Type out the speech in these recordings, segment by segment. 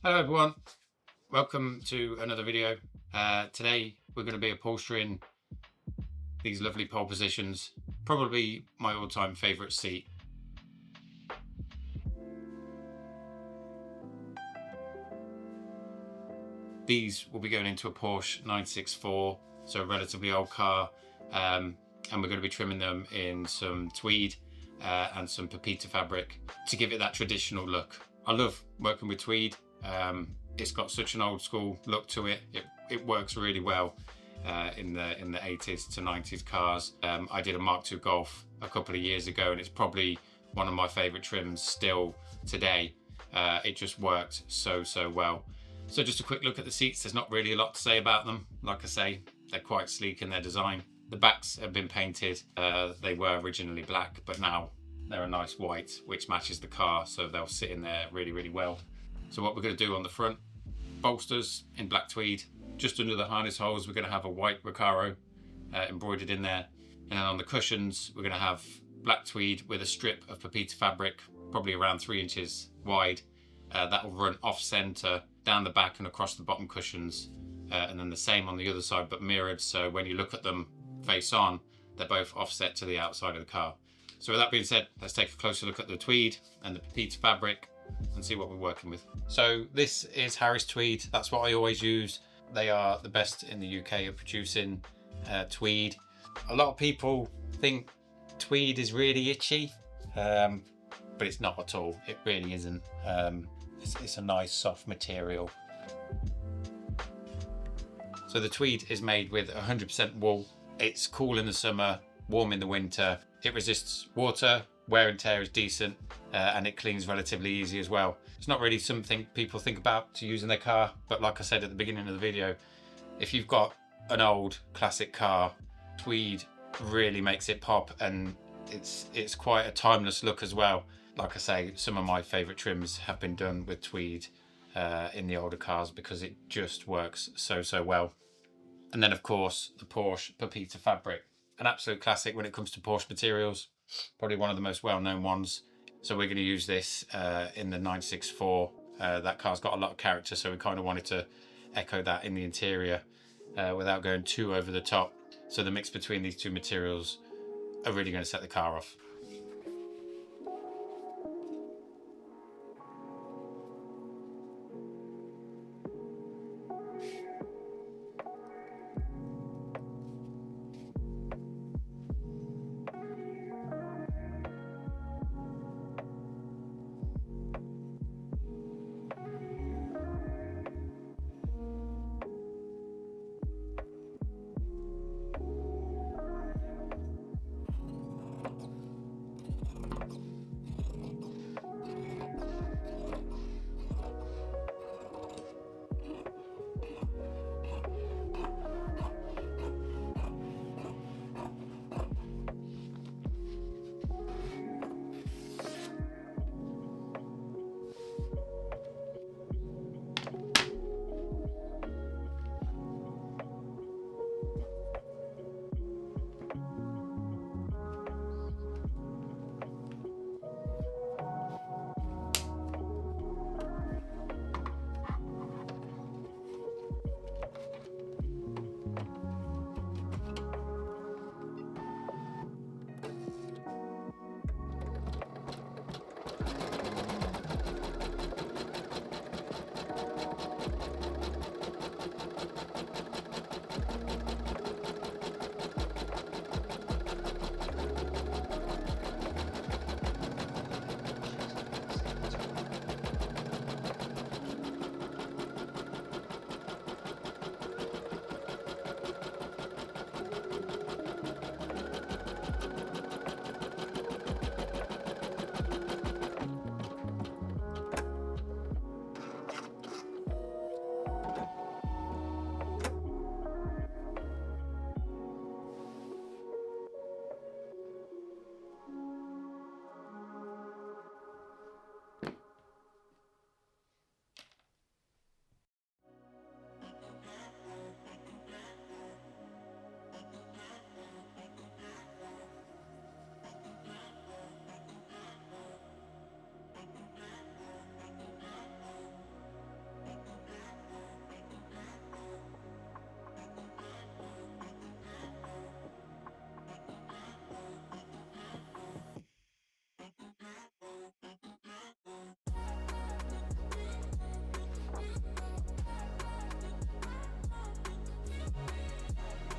Hello everyone, welcome to another video. Today we're going to be upholstering these lovely pole positions, probably my all-time favourite seat. These will be going into a Porsche 964, so a relatively old car, and we're going to be trimming them in some tweed and some Pepita fabric to give it that traditional look. I love working with tweed. It's got such an old school look to it. It works really well in the 80s to 90s cars. I did a Mark II Golf a couple of years ago, and it's probably one of my favourite trims still today. It just worked so well. So just a quick look at the seats. There's not really a lot to say about them. Like I say, they're quite sleek in their design. The backs have been painted. They were originally black, but now they're a nice white, which matches the car, so they'll sit in there really well. So what we're going to do on the front, bolsters in black tweed. Just under the harness holes, we're going to have a white RECARO embroidered in there. And then on the cushions, we're going to have black tweed with a strip of Pepita fabric, probably around 3 inches wide. That will run off center, down the back and across the bottom cushions. And then the same on the other side, but mirrored. So when you look at them face on, they're both offset to the outside of the car. So with that being said, let's take a closer look at the tweed and the Pepita fabric and see what we're working with. So this is Harris Tweed. That's what I always use. They are the best in the UK at producing tweed. A lot of people think tweed is really itchy, but it's not at all. It really isn't. It's a nice soft material. So the tweed is made with 100% wool. It's cool in the summer, warm in the winter. It resists water, wear and tear is decent, and it cleans relatively easy as well. It's not really something people think about to use in their car, but like I said at the beginning of the video, if you've got an old classic car, tweed really makes it pop, and it's quite a timeless look as well. Like I say, some of my favourite trims have been done with tweed in the older cars because it just works so well. And then of course the Porsche Pepita fabric, an absolute classic when it comes to Porsche materials, probably one of the most well-known ones. So we're going to use this in the 964. That car's got a lot of character, so we kind of wanted to echo that in the interior without going too over the top. So the mix between these two materials are really going to set the car off.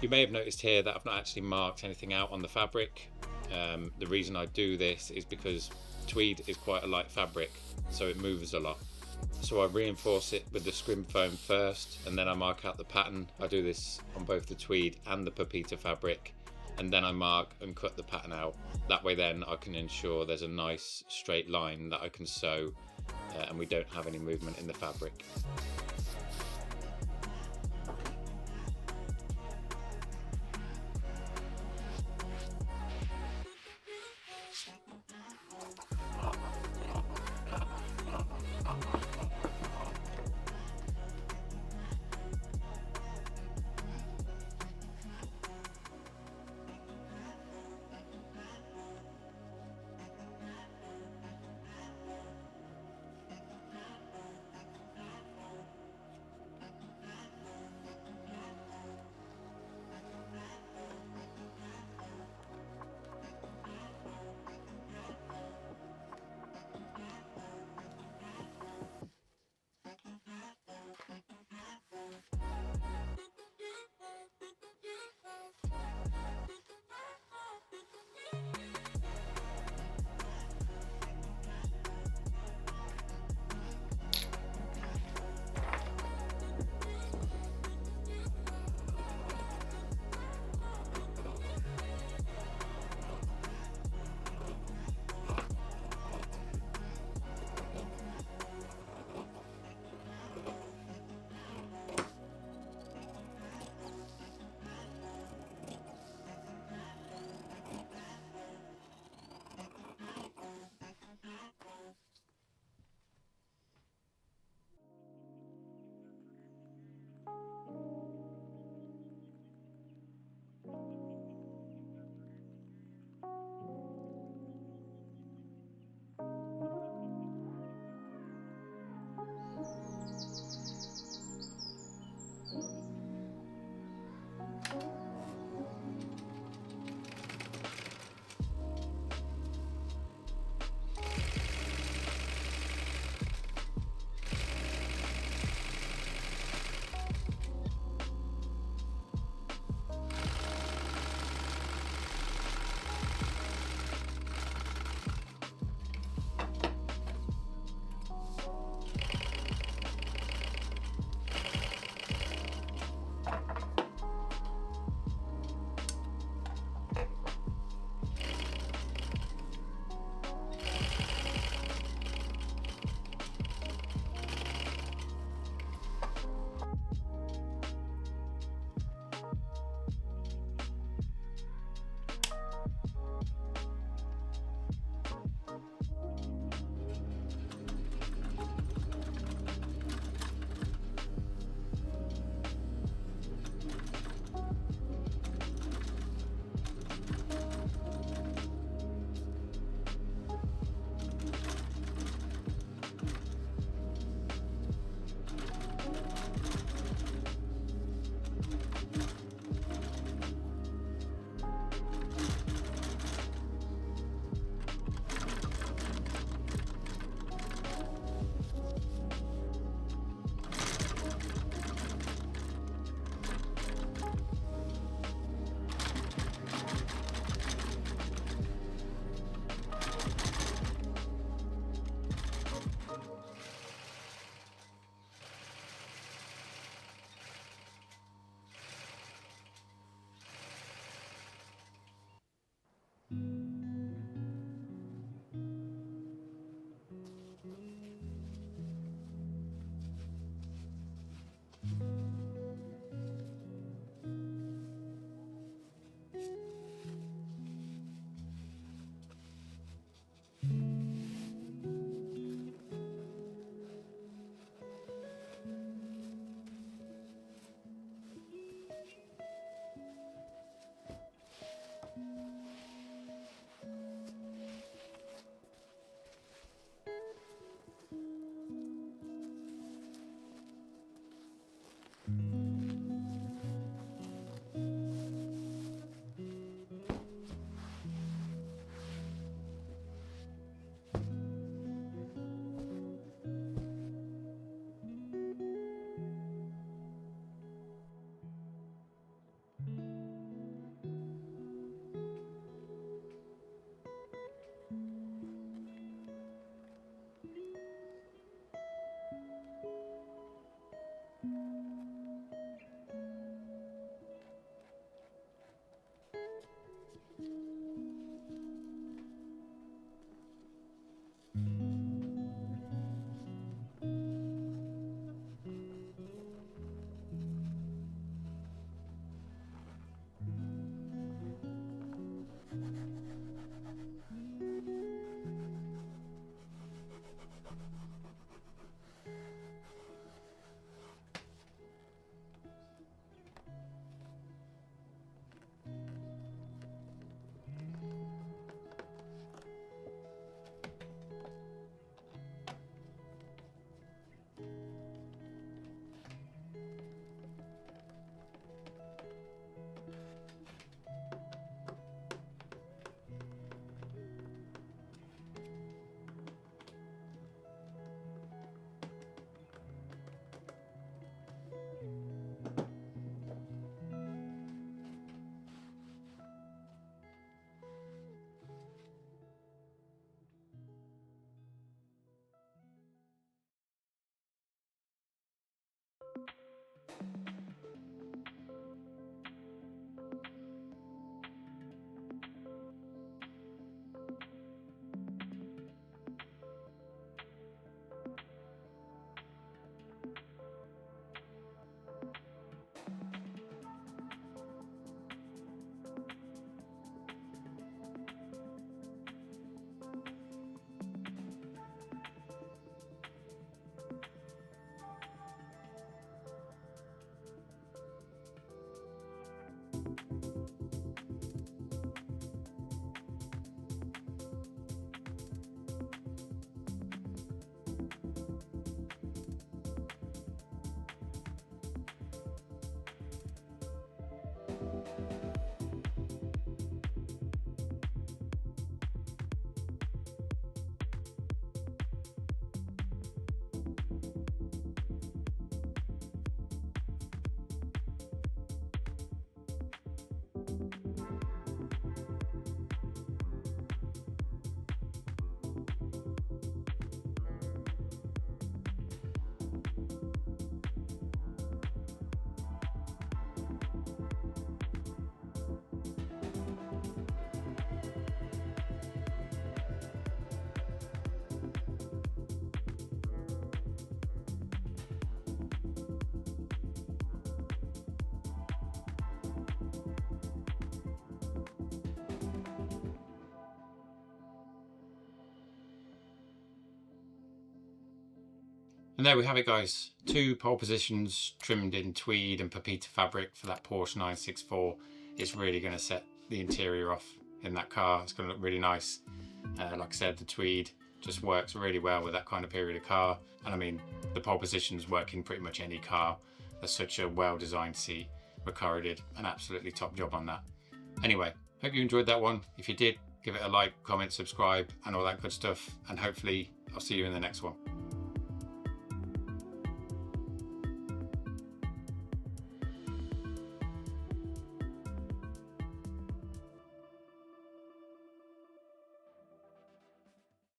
You may have noticed here that I've not actually marked anything out on the fabric. The reason I do this is because tweed is quite a light fabric, so it moves a lot. So I reinforce it with the scrim foam first, and then I mark out the pattern. I do this on both the tweed and the Pepita fabric, and then I mark and cut the pattern out. That way then I can ensure there's a nice straight line that I can sew, and we don't have any movement in the fabric. And there we have it, guys. 2 pole positions trimmed in tweed and Pepita fabric for that Porsche 964. It's really going to set the interior off in that car. It's going to look really nice. Like I said, the tweed just works really well with that kind of period of car. And I mean, the pole positions work in pretty much any car. That's such a well-designed seat. RECARO did an absolutely top job on that. Anyway, hope you enjoyed that one. If you did, give it a like, comment, subscribe, and all that good stuff. And hopefully I'll see you in the next one.